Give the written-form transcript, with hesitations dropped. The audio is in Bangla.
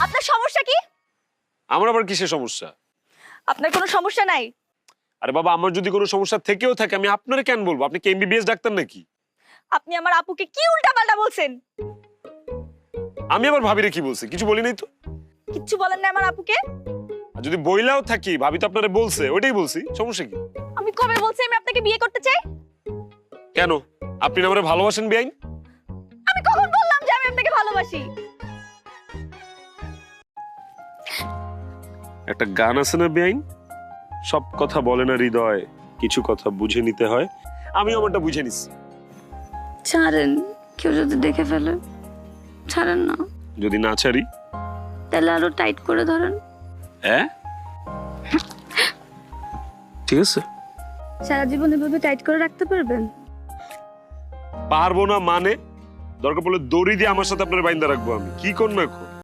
আপনার সমস্যা কি? আমার আবার কিসের সমস্যা? আপনার কোনো সমস্যা নাই? আরে বাবা, আমার যদি কোনো সমস্যা থেকেও থাকে আমি আপনারে কেন বলবো? আপনি কি এমবিবিএস ডাক্তার নাকি? আপনি আমার আপুকে কি উল্টাপাল্টা বলছেন? আমি আবার ভাবিরে কি বলছি? কিছু বলি নাই তো। কিচ্ছু বলেন না আমার আপুকে? আর যদি বইলাও থাকি, ভাবি তো আপনারে বলছে, ওইটাই বলছি। সমস্যা কি? আমি কবে বলছি আমি আপনাকে বিয়ে করতে চাই? কেন? আপনি না আমারে ভালোবাসেন বেআইন? আমি কখন বললাম যে আমি আপনাকে ভালোবাসি? একটা গান আছে না বেআইন, সব কথা বলে না হৃদয়, কিছু কথা বুঝে নিতে হয়। আমি আমারটা বুঝে নিছি। ছাড়েন, কেউ যদি দেখে ফেলে। ছাড়েন না। যদি না ছাড়ি? তাহলে আরো টাইট করে ধরেন। হ্যাঁ, ঠিক আছে। সারা জীবন এভাবে টাইট করে রাখতে পারবেন? পারবো না মানে? দরকার পড়লে দড়ি দিয়ে আমার সাথে আপনার বাইন্দা রাখবো। আমি কি করবো এখন?